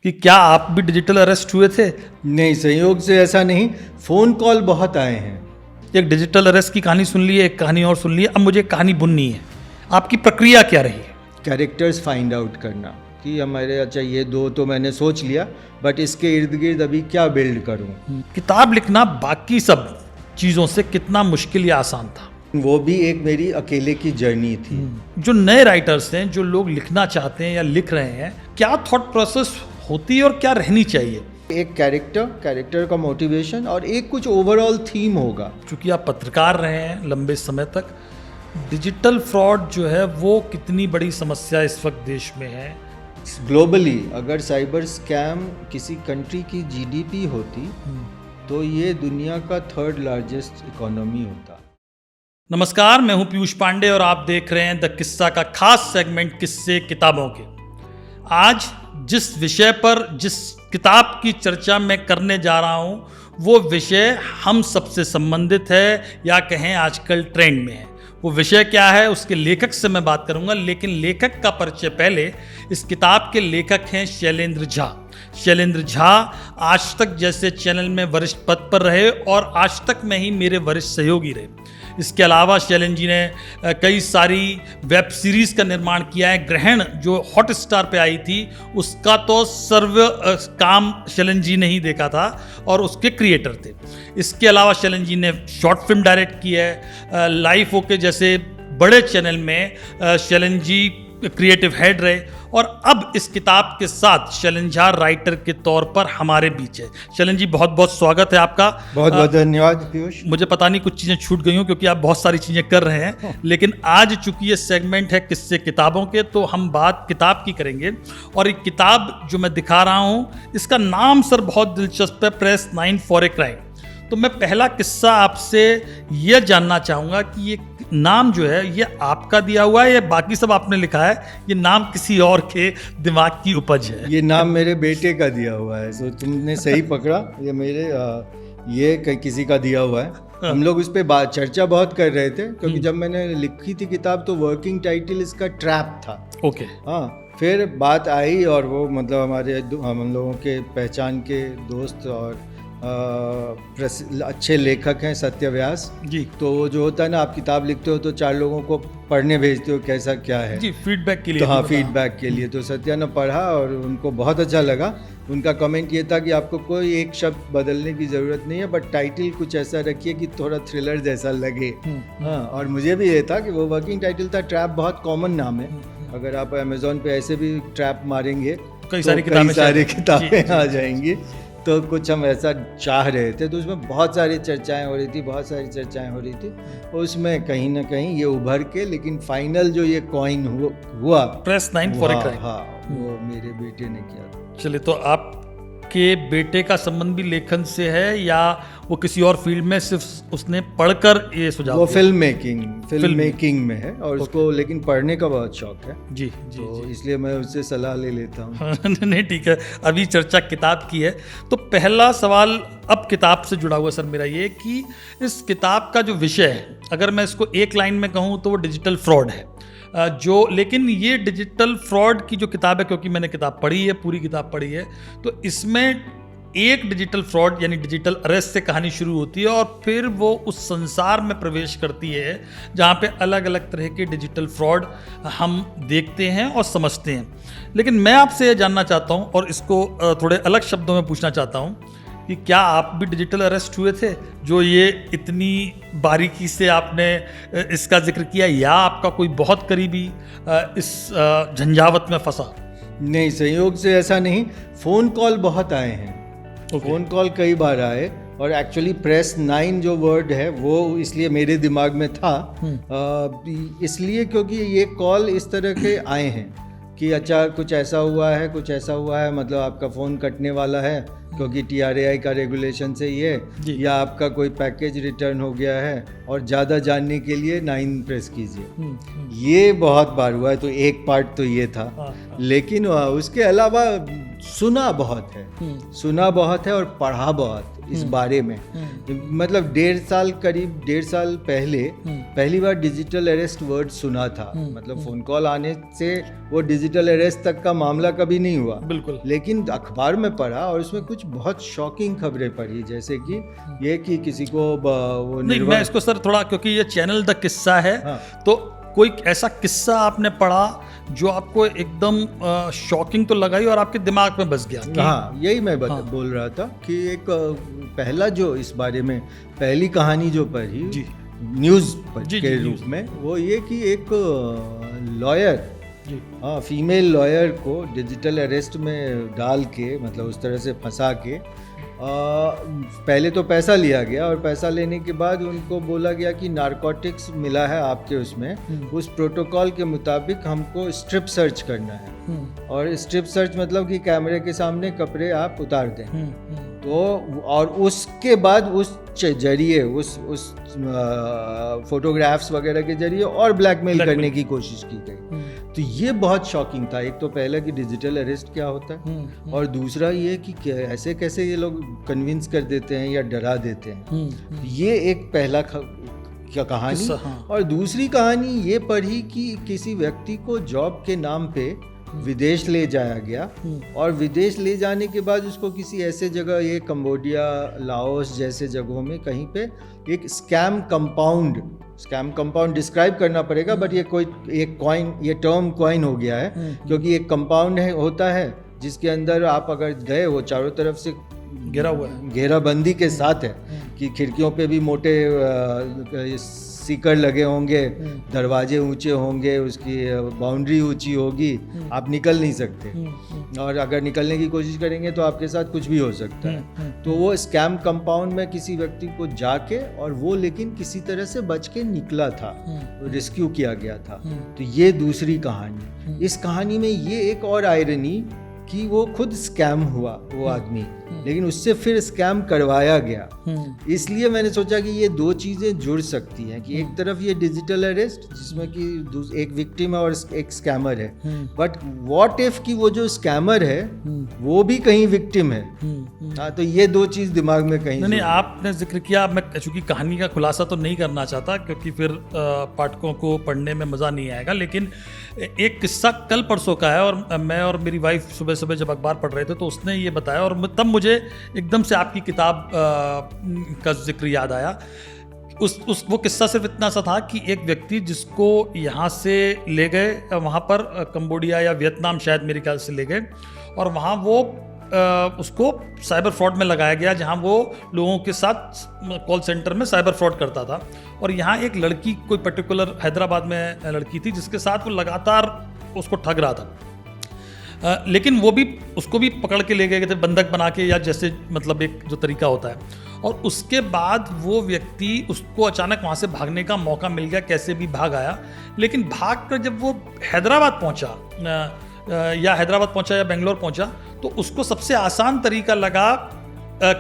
कि क्या आप भी डिजिटल अरेस्ट हुए थे? नहीं, संयोग से ऐसा नहीं, फ़ोन कॉल बहुत आए हैं। एक डिजिटल अरेस्ट की कहानी सुन ली है, एक कहानी और सुन ली है, अब मुझे कहानी बुननी है। आपकी प्रक्रिया क्या रही है? कैरेक्टर्स फाइंड आउट करना कि हमारे, अच्छा ये दो तो मैंने सोच लिया, बट इसके इर्द गिर्द अभी क्या बिल्ड करूं। किताब लिखना बाकी सब चीज़ों से कितना मुश्किल या आसान था? वो भी एक मेरी अकेले की जर्नी थी। जो नए राइटर्स हैं, जो लोग लिखना चाहते हैं या लिख रहे हैं, क्या थॉट प्रोसेस होती है और क्या रहनी चाहिए? एक कैरेक्टर का मोटिवेशन और एक कुछ ओवरऑल थीम होगा। चूंकि आप पत्रकार रहे हैं लंबे समय तक, डिजिटल फ्रॉड जो है वो कितनी बड़ी समस्या इस वक्त देश में है? ग्लोबली अगर साइबर स्कैम किसी कंट्री की जीडीपी होती तो ये दुनिया का 3rd लार्जेस्ट इकोनॉमी होता। नमस्कार, मैं हूं पीयूष पांडे और आप देख रहे हैं द किस्सा का खास सेगमेंट किस्से किताबों के। आज जिस विषय पर, जिस किताब की चर्चा मैं करने जा रहा हूं, वो विषय हम सबसे संबंधित है या कहें आजकल ट्रेंड में है। वो विषय क्या है, उसके लेखक से मैं बात करूंगा, लेकिन लेखक का परिचय पहले। इस किताब के लेखक हैं शैलेंद्र झा। शैलेंद्र झा आज तक जैसे चैनल में वरिष्ठ पद पर रहे और आज तक में ही मेरे वरिष्ठ सहयोगी रहे। इसके अलावा शैलेंद्र जी ने कई सारी वेब सीरीज़ का निर्माण किया है। ग्रहण जो हॉट स्टार पे आई थी, उसका तो सर्व काम शैलेंद्र जी ने ही देखा था और उसके क्रिएटर थे। इसके अलावा शैलेंद्र जी ने शॉर्ट फिल्म डायरेक्ट की है। लाइफ ओके जैसे बड़े चैनल में शैलेंद्र जी क्रिएटिव हेड रहे और अब इस किताब के साथ शैलेंद्र झा राइटर के तौर पर हमारे बीच है। शैलेंद्र जी, बहुत बहुत स्वागत है आपका। बहुत बहुत धन्यवाद पीयूष। मुझे पता नहीं कुछ चीज़ें छूट गई हूँ क्योंकि आप बहुत सारी चीज़ें कर रहे हैं, लेकिन आज चूंकि ये सेगमेंट है किस्से किताबों के, तो हम बात किताब की करेंगे। और एक किताब जो मैं दिखा रहा हूँ, इसका नाम सर बहुत दिलचस्प है, प्रेस 9 फॉर ए क्राइम। तो मैं पहला किस्सा आपसे यह जानना चाहूँगा कि ये नाम जो है ये आपका दिया हुआ है या बाकी सब आपने लिखा है? ये नाम किसी और के दिमाग की उपज है? ये नाम मेरे बेटे का दिया हुआ है। तो तुमने सही पकड़ा, ये मेरे ये किसी का दिया हुआ है। हम लोग उस पर चर्चा बहुत कर रहे थे क्योंकि जब मैंने लिखी थी किताब तो वर्किंग टाइटल इसका ट्रैप था। ओके। हाँ, फिर बात आई और वो मतलब हमारे हम लोगों के पहचान के दोस्त और अच्छे लेखक हैं सत्य व्यास जी। तो जो होता है ना, आप किताब लिखते हो तो 4 लोगों को पढ़ने भेजते हो कैसा क्या है जी, फीडबैक के लिए। तो हाँ, फीडबैक के लिए। तो सत्या ने पढ़ा और उनको बहुत अच्छा लगा। उनका कमेंट ये था कि आपको कोई एक शब्द बदलने की ज़रूरत नहीं है, बट टाइटल कुछ ऐसा रखिए कि थोड़ा थ्रिलर जैसा लगे। हाँ, और मुझे भी ये था कि वो वर्किंग टाइटल था। ट्रैप बहुत कॉमन नाम है, अगर आप अमेज़ॉन पे ऐसे भी ट्रैप मारेंगे कई सारी किताबें आ जाएंगी। तो कुछ हम ऐसा चाह रहे थे, तो उसमें बहुत सारी चर्चाएं हो रही थी, उसमें कहीं ना कहीं ये उभर के, लेकिन फाइनल जो ये कॉइन हुआ प्रेस 9 फॉर ए क्राइम, हाँ, वो मेरे बेटे ने किया था। चलिए, तो आपके बेटे का संबंध भी लेखन से है या वो किसी और फील्ड में, सिर्फ उसने पढ़कर ये सुझाव? वो फिल्म मेकिंग में है और उसको लेकिन पढ़ने का बहुत शौक है। जी, तो इसलिए मैं उससे सलाह ले लेता हूँ। नहीं, ठीक है, अभी चर्चा किताब की है। तो पहला सवाल अब किताब से जुड़ा हुआ सर मेरा ये कि इस किताब का जो विषय है, अगर मैं इसको एक लाइन में कहूँ तो वो डिजिटल फ्रॉड है। लेकिन ये डिजिटल फ्रॉड की जो किताब है, क्योंकि मैंने किताब पढ़ी है, पूरी किताब पढ़ी है, तो इसमें एक डिजिटल फ्रॉड यानी डिजिटल अरेस्ट से कहानी शुरू होती है और फिर वो उस संसार में प्रवेश करती है जहाँ पे अलग अलग तरह के डिजिटल फ्रॉड हम देखते हैं और समझते हैं। लेकिन मैं आपसे ये जानना चाहता हूँ और इसको थोड़े अलग शब्दों में पूछना चाहता हूँ कि क्या आप भी डिजिटल अरेस्ट हुए थे, जो ये इतनी बारीकी से आपने इसका जिक्र किया, या आपका कोई बहुत करीबी इस झंझावत में फंसा? नहीं, संयोग से ऐसा नहीं, फ़ोन कॉल बहुत आए हैं। फ़ोन कॉल कई बार आए और एक्चुअली प्रेस 9 जो वर्ड है वो इसलिए मेरे दिमाग में था, इसलिए क्योंकि ये कॉल इस तरह के आए हैं कि अच्छा कुछ ऐसा हुआ है, मतलब आपका फ़ोन कटने वाला है, क्योंकि TRAI का रेगुलेशन से ये या आपका कोई पैकेज रिटर्न हो गया है और ज़्यादा जानने के लिए 9 प्रेस कीजिए। ये बहुत बार हुआ है, तो एक पार्ट तो ये था। लेकिन उसके अलावा सुना बहुत है और पढ़ा बहुत इस बारे में। मतलब करीब 1.5 साल पहले पहली बार डिजिटल अरेस्ट वर्ड सुना था। मतलब फोन कॉल आने से वो डिजिटल अरेस्ट तक का मामला कभी नहीं हुआ, बिल्कुल। लेकिन अखबार में पढ़ा और उसमें कुछ बहुत शॉकिंग खबरें पढ़ी, जैसे कि ये कि किसी को वो नहीं, मैं इसको सर थोड़ा, क्योंकि ये चैनल द किस्सा है, तो कोई ऐसा किस्सा आपने पढ़ा जो आपको एकदम शॉकिंग तो लगा ही और आपके दिमाग में बस गया? हाँ, यही मैं बोल रहा था कि एक पहला जो इस बारे में पहली कहानी जो पढ़ी न्यूज़ के रूप में, वो ये कि एक लॉयर, फीमेल लॉयर को डिजिटल अरेस्ट में डाल के, मतलब उस तरह से फंसा के पहले तो पैसा लिया गया और पैसा लेने के बाद उनको बोला गया कि नारकोटिक्स मिला है आपके उसमें, उस प्रोटोकॉल के मुताबिक हमको स्ट्रिप सर्च करना है। और स्ट्रिप सर्च मतलब कि कैमरे के सामने कपड़े आप उतार दें। तो और उसके बाद उस जरिए उस फोटोग्राफ्स वगैरह के जरिए और ब्लैकमेल करने की कोशिश की गई। तो ये बहुत शॉकिंग था। एक तो पहला कि डिजिटल अरेस्ट क्या होता है, और दूसरा ये कि ऐसे कैसे ये लोग कन्विंस कर देते हैं या डरा देते हैं। ये एक पहला कहानी। और दूसरी कहानी ये पढ़ी कि किसी व्यक्ति को जॉब के नाम पे विदेश ले जाया गया, और विदेश ले जाने के बाद उसको किसी ऐसे जगह, ये कंबोडिया, लाओस जैसे जगहों में कहीं पे एक स्कैम कंपाउंड डिस्क्राइब करना पड़ेगा, बट ये कोई एक कॉइन, ये टर्म कॉइन हो गया है, क्योंकि एक कंपाउंड होता है जिसके अंदर आप अगर गए, वो चारों तरफ से घेरा हुआ है, घेराबंदी के साथ है कि खिड़कियों पे भी मोटे सीकर लगे होंगे, दरवाजे ऊंचे होंगे, उसकी बाउंड्री ऊंची होगी, आप निकल नहीं सकते, और अगर निकलने की कोशिश करेंगे तो आपके साथ कुछ भी हो सकता है। तो वो स्कैम कंपाउंड में किसी व्यक्ति को जाके, और वो लेकिन किसी तरह से बच के निकला था, रेस्क्यू किया गया था। तो ये दूसरी कहानी। इस कहानी में ये एक और आयरनी कि वो खुद स्कैम हुआ वो आदमी, लेकिन उससे फिर स्कैम करवाया गया। इसलिए मैंने सोचा कि ये दो चीज़ें जुड़ सकती हैं कि एक तरफ ये डिजिटल अरेस्ट जिसमें कि एक विक्टिम है और एक स्कैमर है, बट व्हाट इफ कि वो जो स्कैमर है वो भी कहीं विक्टिम है। हाँ, तो ये दो चीज़ दिमाग में कहीं नहीं, आपने जिक्र किया। मैं चूंकि कहानी का खुलासा तो नहीं करना चाहता क्योंकि फिर पाठकों को पढ़ने में मज़ा नहीं आएगा, लेकिन एक किस्सा कल परसों का है, और मैं और मेरी वाइफ सुबह सुबह जब अखबार पढ़ रहे थे तो उसने ये बताया, और तब मुझे एकदम से आपकी किताब का जिक्र याद आया। वो किस्सा सिर्फ इतना सा था कि एक व्यक्ति जिसको यहाँ से ले गए, वहाँ पर कंबोडिया या वियतनाम शायद मेरे ख्याल से ले गए, और वहाँ वो उसको साइबर फ्रॉड में लगाया गया, जहाँ वो लोगों के साथ कॉल सेंटर में साइबर फ्रॉड करता था। और यहाँ एक लड़की, कोई पर्टिकुलर हैदराबाद में लड़की थी जिसके साथ वो लगातार उसको ठग रहा था। लेकिन वो भी, उसको भी पकड़ के ले गए थे बंधक बना के, या जैसे मतलब एक जो तरीका होता है। और उसके बाद वो व्यक्ति, उसको अचानक वहाँ से भागने का मौका मिल गया, कैसे भी भाग आया। लेकिन भाग कर जब वो हैदराबाद पहुँचा, या बेंगलोर पहुँचा, तो उसको सबसे आसान तरीका लगा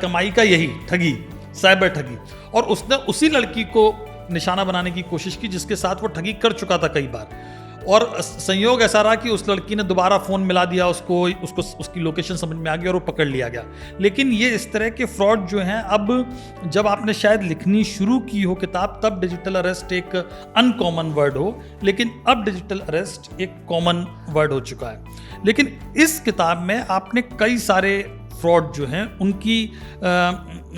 कमाई का यही ठगी, साइबर ठगी। और उसने उसी लड़की को निशाना बनाने की कोशिश की जिसके साथ वो ठगी कर चुका था कई बार। और संयोग ऐसा रहा कि उस लड़की ने दोबारा फ़ोन मिला दिया उसको उसकी लोकेशन समझ में आ गई और वो पकड़ लिया गया। लेकिन ये इस तरह के फ्रॉड जो हैं, अब जब आपने शायद लिखनी शुरू की हो किताब, तब डिजिटल अरेस्ट एक अनकॉमन वर्ड हो, लेकिन अब डिजिटल अरेस्ट एक कॉमन वर्ड हो चुका है। लेकिन इस किताब में आपने कई सारे फ्रॉड जो हैं उनकी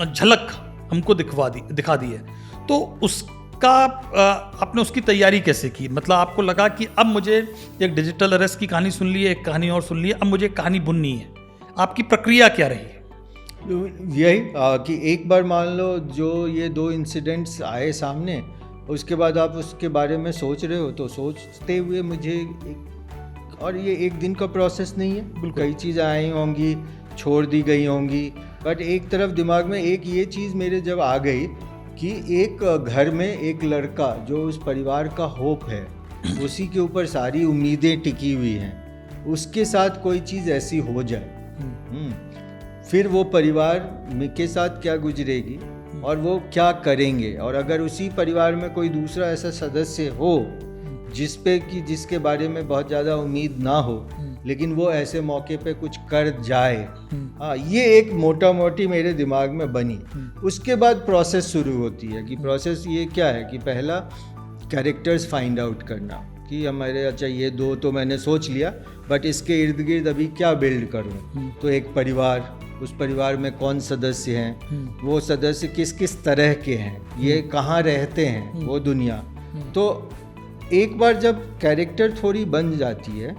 झलक हमको दिखा दी है। तो आपने उसकी तैयारी कैसे की? मतलब आपको लगा कि अब मुझे एक डिजिटल अरेस्ट की कहानी सुन ली है, एक कहानी और सुन ली है, अब मुझे कहानी बुननी है। आपकी प्रक्रिया क्या रही? यही कि एक बार मान लो जो ये दो इंसिडेंट्स आए सामने, उसके बाद आप उसके बारे में सोच रहे हो, तो सोचते हुए मुझे और ये एक दिन का प्रोसेस नहीं है, कई चीज़ें आई होंगी, छोड़ दी गई होंगी, बट एक तरफ दिमाग में एक ये चीज़ मेरे जब आ गई कि एक घर में एक लड़का जो उस परिवार का होप है, उसी के ऊपर सारी उम्मीदें टिकी हुई हैं, उसके साथ कोई चीज़ ऐसी हो जाए, फिर वो परिवार के साथ क्या गुजरेगी और वो क्या करेंगे, और अगर उसी परिवार में कोई दूसरा ऐसा सदस्य हो जिसके बारे में बहुत ज़्यादा उम्मीद ना हो, लेकिन वो ऐसे मौके पे कुछ कर जाए, हाँ, ये एक मोटा मोटी मेरे दिमाग में बनी। उसके बाद प्रोसेस शुरू होती है कि प्रोसेस ये क्या है कि पहला कैरेक्टर्स फाइंड आउट करना कि हमारे, अच्छा ये दो तो मैंने सोच लिया, बट इसके इर्द गिर्द अभी क्या बिल्ड करूँ। तो एक परिवार, उस परिवार में कौन सदस्य हैं, वो सदस्य किस किस तरह के हैं, ये कहाँ रहते हैं, वो दुनिया। तो एक बार जब कैरेक्टर थोड़ी बन जाती है,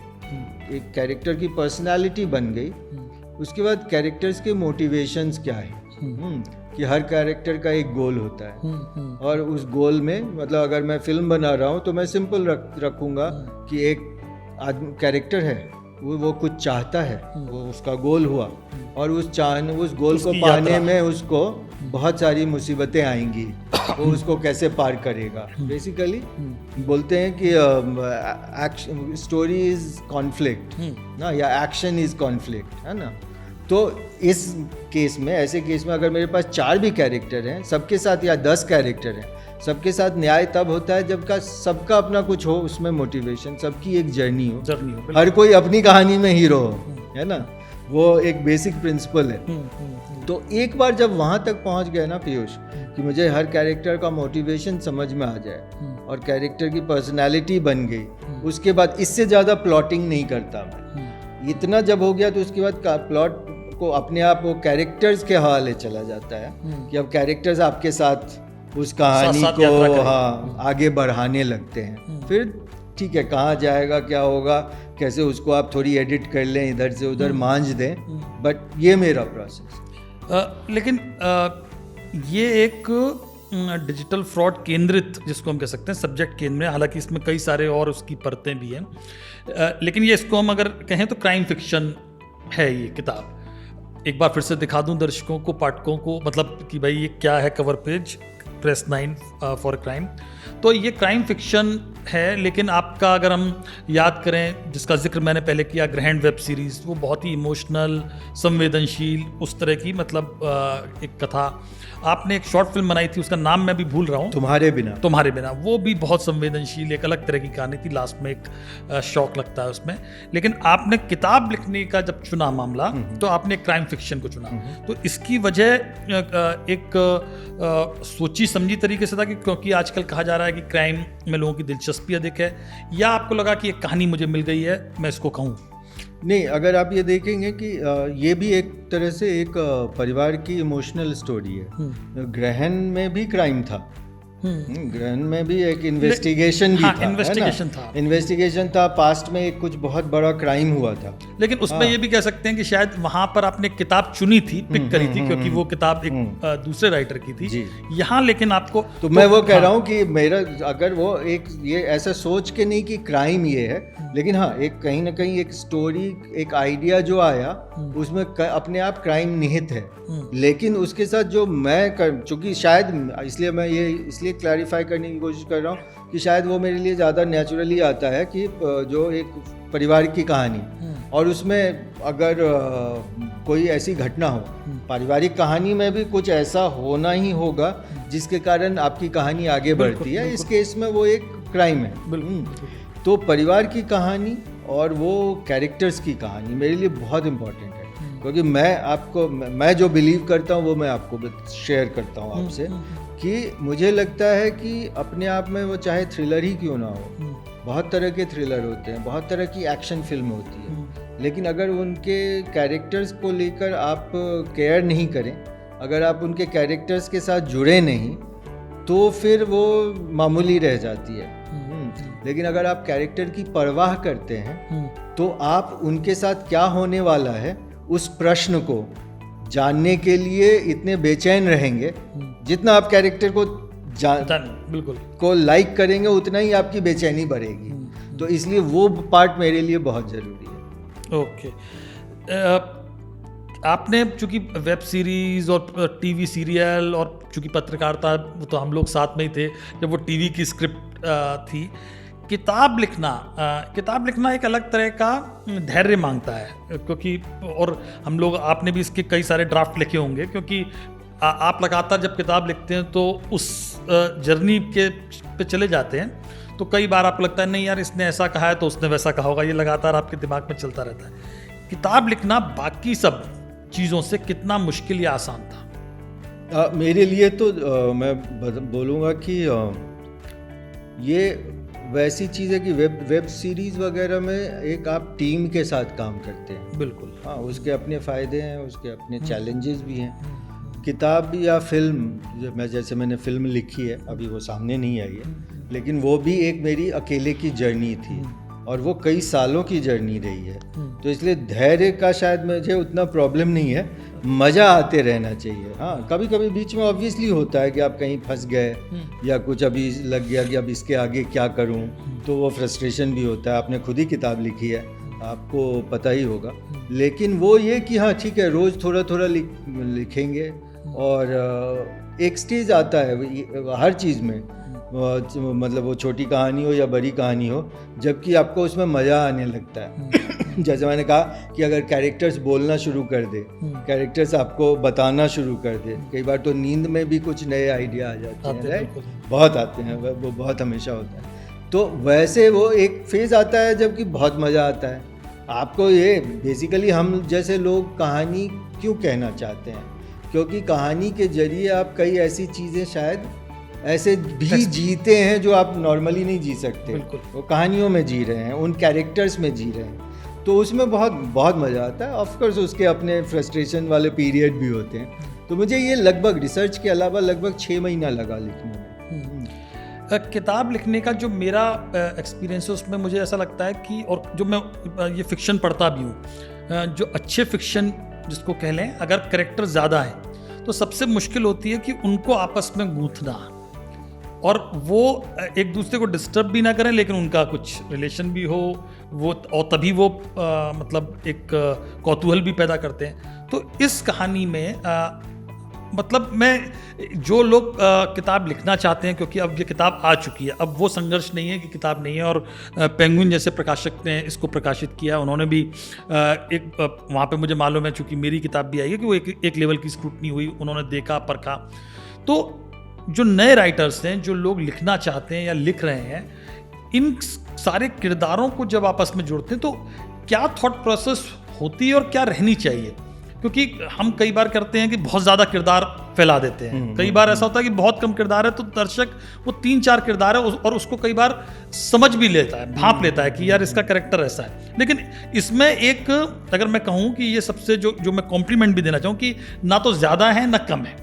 एक कैरेक्टर की पर्सनालिटी बन गई, उसके बाद कैरेक्टर्स के मोटिवेशंस क्या है, कि हर कैरेक्टर का एक गोल होता है, और उस गोल में, मतलब अगर मैं फिल्म बना रहा हूँ तो मैं सिंपल रखूँगा कि एक आदमी कैरेक्टर है, वो कुछ चाहता है, वो उसका गोल हुआ, और उस गोल को पाने में उसको बहुत सारी मुसीबतें आएंगी, वो उसको कैसे पार करेगा। बेसिकली बोलते हैं कि स्टोरी इज कॉन्फ्लिक्ट ना, या एक्शन इज कॉन्फ्लिक्ट, है ना। तो इस केस में, ऐसे केस में अगर मेरे पास 4 भी कैरेक्टर हैं सबके साथ, या 10 कैरेक्टर हैं सबके साथ, न्याय तब होता है जब सबका अपना कुछ हो, उसमें मोटिवेशन, सबकी एक जर्नी हो, हर कोई अपनी कहानी में हीरो हो, है ना। वो एक बेसिक प्रिंसिपल है। तो एक बार जब वहाँ तक पहुँच गए ना पीयूष, कि मुझे हर कैरेक्टर का मोटिवेशन समझ में आ जाए और कैरेक्टर की पर्सनैलिटी बन गई, उसके बाद इससे ज़्यादा प्लॉटिंग नहीं करता मैं। इतना जब हो गया तो उसके बाद प्लॉट को अपने आप वो कैरेक्टर्स के हवाले चला जाता है, कि अब कैरेक्टर्स आपके साथ उस कहानी को आगे बढ़ाने लगते हैं। फिर ठीक है, कहाँ जाएगा, क्या होगा, कैसे उसको आप थोड़ी एडिट कर लें, इधर से उधर मांझ दें, बट ये मेरा प्रोसेस। लेकिन ये एक डिजिटल फ्रॉड केंद्रित, जिसको हम कह सकते हैं, सब्जेक्ट केंद्र है, हालांकि इसमें कई सारे और उसकी परतें भी हैं, लेकिन ये इसको हम अगर कहें तो क्राइम फिक्शन है ये किताब। एक बार फिर से दिखा दूं दर्शकों को, पाठकों को, मतलब कि भाई ये क्या है cover page, press 9 for crime. तो ये क्राइम फिक्शन है, लेकिन आपका अगर हम याद करें, जिसका जिक्र मैंने पहले किया, ग्रहण वेब सीरीज़, वो बहुत ही इमोशनल, संवेदनशील, उस तरह की, मतलब एक कथा। आपने एक शॉर्ट फिल्म बनाई थी, उसका नाम मैं भी भूल रहा हूँ, तुम्हारे बिना, वो भी बहुत संवेदनशील, एक अलग तरह की कहानी थी, लास्ट में एक शौक लगता है उसमें। लेकिन आपने किताब लिखने का जब चुना मामला, तो आपने क्राइम फिक्शन को चुना। तो इसकी वजह एक सोची समझी तरीके से था कि क्योंकि आजकल कहा जा रहा है कि क्राइम में लोगों की दिलचस्पी अधिक है, या आपको लगा कि एक कहानी मुझे मिल गई है, मैं इसको कहूँ? नहीं, अगर आप ये देखेंगे कि ये भी एक तरह से एक परिवार की इमोशनल स्टोरी है। ग्रहण में भी क्राइम था, ग्रहण में भी एक इन्वेस्टिगेशन भी था, इन्वेस्टिगेशन था, पास्ट में एक कुछ बहुत बड़ा क्राइम हुआ था। लेकिन उसमें ये भी कह सकते हैं कि शायद वहां पर आपने किताब चुनी थी, पिक करी थी, क्योंकि वो किताब एक दूसरे राइटर की थी। यहाँ लेकिन आपको तो मैं वो कह रहा हूँ कि मेरा, अगर वो एक ये ऐसा सोच के नहीं कि क्राइम ये है, लेकिन हाँ, एक कहीं ना कहीं एक स्टोरी, एक आइडिया जो आया, उसमें अपने आप क्राइम निहित है। लेकिन उसके साथ जो मैं, चूंकि शायद इसलिए मैं ये इसलिए क्लैरिफाई करने की कोशिश कर रहा हूँ कि शायद वो मेरे लिए ज़्यादा नेचुरली आता है, कि जो एक परिवार की कहानी, और उसमें अगर कोई ऐसी घटना हो, पारिवारिक कहानी में भी कुछ ऐसा होना ही होगा जिसके कारण आपकी कहानी आगे बढ़ती है। इस केस में वो एक क्राइम है। तो परिवार की कहानी और वो कैरेक्टर्स की कहानी मेरे लिए बहुत इम्पोर्टेंट है, क्योंकि मैं जो बिलीव करता हूँ वो मैं आपको शेयर करता हूँ आपसे, कि मुझे लगता है कि अपने आप में वो चाहे थ्रिलर ही क्यों ना हो, बहुत तरह के थ्रिलर होते हैं, बहुत तरह की एक्शन फिल्म होती है, लेकिन अगर उनके कैरेक्टर्स को लेकर आप केयर नहीं करें, अगर आप उनके कैरेक्टर्स के साथ जुड़े नहीं, तो फिर वो मामूली रह जाती है। लेकिन अगर आप कैरेक्टर की परवाह करते हैं, तो आप उनके साथ क्या होने वाला है उस प्रश्न को जानने के लिए इतने बेचैन रहेंगे, जितना आप कैरेक्टर को बिल्कुल को लाइक करेंगे, उतना ही आपकी बेचैनी बढ़ेगी। तो इसलिए वो पार्ट मेरे लिए बहुत ज़रूरी है। ओके। आपने चूंकि वेब सीरीज़ और टीवी सीरियल, और चूंकि पत्रकारिता, तो हम लोग साथ में ही थे जब वो टीवी की स्क्रिप्ट थी, किताब लिखना एक अलग तरह का धैर्य मांगता है, क्योंकि और हम लोग, आपने भी इसके कई सारे ड्राफ्ट लिखे होंगे, क्योंकि आप लगातार जब किताब लिखते हैं तो उस जर्नी के पे चले जाते हैं, तो कई बार आपको लगता है नहीं यार इसने ऐसा कहा है तो उसने वैसा कहा होगा, ये लगातार आपके दिमाग में चलता रहता है। किताब लिखना बाकी सब चीज़ों से कितना मुश्किल या आसान था? मेरे लिए तो मैं बोलूँगा कि ये वैसी चीज़ है कि वेब सीरीज़ वगैरह में एक आप टीम के साथ काम करते हैं। बिल्कुल। हाँ, उसके अपने फ़ायदे हैं, उसके अपने चैलेंजेस भी हैं। किताब या फिल्म, जैसे मैंने फिल्म लिखी है, अभी वो सामने नहीं आई है, लेकिन वो भी एक मेरी अकेले की जर्नी थी और वो कई सालों की जर्नी रही है। तो इसलिए धैर्य का शायद मुझे उतना प्रॉब्लम नहीं है, मज़ा आते रहना चाहिए। हाँ, कभी कभी बीच में ऑब्वियसली होता है कि आप कहीं फंस गए या कुछ अभी लग गया कि अब इसके आगे क्या करूँ, तो वो फ्रस्ट्रेशन भी होता है। आपने खुद ही किताब लिखी है, आपको पता ही होगा। लेकिन वो ये कि हाँ ठीक है, रोज़ थोड़ा थोड़ा लिखेंगे और एक स्टेज आता है हर चीज़ में, मतलब वो छोटी कहानी हो या बड़ी कहानी हो, जबकि आपको उसमें मज़ा आने लगता है। जैसे मैंने कहा कि अगर कैरेक्टर्स बोलना शुरू कर दे, कैरेक्टर्स आपको बताना शुरू कर दे, कई बार तो नींद में भी कुछ नए आइडिया आ जाते हैं, राइट? बहुत आते हैं, वो बहुत हमेशा होता है। तो वैसे वो एक फेज़ आता है जबकि बहुत मज़ा आता है आपको। ये बेसिकली हम जैसे लोग कहानी क्यों कहना चाहते हैं, क्योंकि कहानी के जरिए आप कई ऐसी चीज़ें शायद ऐसे भी जीते हैं जो आप नॉर्मली नहीं जी सकते। वो कहानियों में जी रहे हैं, उन कैरेक्टर्स में जी रहे हैं, तो उसमें बहुत बहुत मज़ा आता है। ऑफ कोर्स उसके अपने फ्रस्ट्रेशन वाले पीरियड भी होते हैं। तो मुझे ये लगभग रिसर्च के अलावा लगभग 6 महीना लगा लिखने में। किताब लिखने का जो मेरा एक्सपीरियंस है उसमें मुझे ऐसा लगता है कि, और जो मैं ये फिक्शन पढ़ता भी हूँ, जो अच्छे फिक्शन जिसको कह लें, अगर कैरेक्टर ज़्यादा है तो सबसे मुश्किल होती है कि उनको आपस में गूंथना, और वो एक दूसरे को डिस्टर्ब भी ना करें लेकिन उनका कुछ रिलेशन भी हो, वो और तभी वो मतलब एक कौतूहल भी पैदा करते हैं। तो इस कहानी में मतलब मैं जो लोग किताब लिखना चाहते हैं, क्योंकि अब ये किताब आ चुकी है, अब वो संघर्ष नहीं है कि किताब नहीं है, और पेंगुइन जैसे प्रकाशक ने इसको प्रकाशित किया, उन्होंने भी एक वहाँ पे मुझे मालूम है, चूँकि मेरी किताब भी आई है, कि वो एक लेवल की स्क्रूटनी हुई, उन्होंने देखा परखा। तो जो नए राइटर्स हैं, जो लोग लिखना चाहते हैं या लिख रहे हैं, इन सारे किरदारों को जब आपस में जोड़ते हैं तो क्या थॉट प्रोसेस होती है और क्या रहनी चाहिए? क्योंकि हम कई बार करते हैं कि बहुत ज़्यादा किरदार फैला देते हैं, कई बार ऐसा होता है कि बहुत कम किरदार है तो दर्शक वो 3-4 किरदार है और उसको कई बार समझ भी लेता है, भांप लेता है कि यार इसका कैरेक्टर ऐसा है। लेकिन इसमें एक, अगर मैं कहूँ कि ये सबसे जो मैं कॉम्प्लीमेंट भी देना चाहूँ कि ना तो ज़्यादा है ना कम है,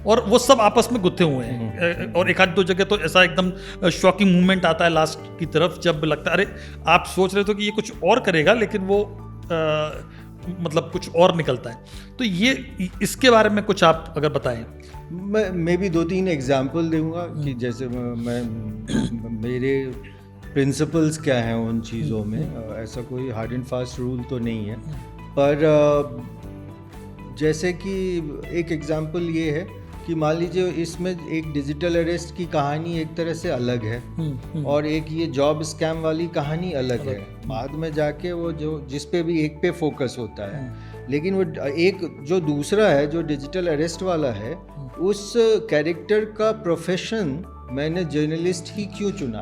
और वो सब आपस में गुत्थे हुए हैं। और एक आध दो जगह तो ऐसा एकदम शॉकिंग मूवमेंट आता है लास्ट की तरफ, जब लगता है अरे आप सोच रहे थे कि ये कुछ और करेगा, लेकिन वो मतलब कुछ और निकलता है। तो ये इसके बारे में कुछ आप अगर बताएं। मैं भी 2-3 एग्जाम्पल दूंगा कि जैसे मैं मेरे प्रिंसिपल्स क्या हैं उन चीज़ों में। ऐसा कोई हार्ड एंड फास्ट रूल तो नहीं है, पर जैसे कि एक एग्जाम्पल ये है कि मान लीजिए इसमें एक डिजिटल अरेस्ट की कहानी एक तरह से अलग है और एक ये जॉब स्कैम वाली कहानी अलग है। बाद में जाके वो जो जिस पे भी एक पे फोकस होता है, लेकिन वो एक जो दूसरा है जो डिजिटल अरेस्ट वाला है, उस कैरेक्टर का प्रोफेशन मैंने जर्नलिस्ट ही क्यों चुना?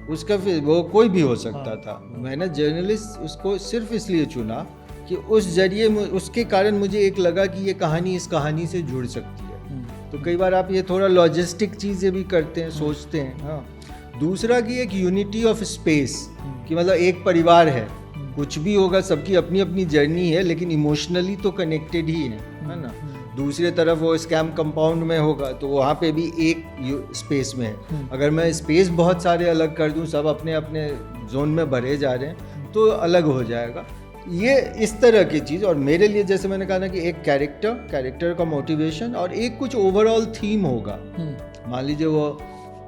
उसका वो कोई भी हो सकता था। मैंने जर्नलिस्ट उसको सिर्फ इसलिए चुना कि उस जरिए उसके कारण मुझे एक लगा कि ये कहानी इस कहानी से जुड़ सकती है। तो कई बार आप ये थोड़ा लॉजिस्टिक चीज़ें भी करते हैं, सोचते हैं। हाँ, दूसरा कि एक यूनिटी ऑफ स्पेस, कि मतलब एक परिवार है, कुछ भी होगा सबकी अपनी अपनी जर्नी है, लेकिन इमोशनली तो कनेक्टेड ही है ना। दूसरे तरफ वो स्कैम कंपाउंड में होगा तो वहाँ पे भी एक स्पेस में है। अगर मैं स्पेस बहुत सारे अलग कर दूँ, सब अपने अपने जोन में भरे जा रहे हैं, तो अलग हो जाएगा। ये इस तरह की चीज़। और मेरे लिए जैसे मैंने कहा ना कि एक कैरेक्टर का मोटिवेशन और एक कुछ ओवरऑल थीम होगा। मान लीजिए वो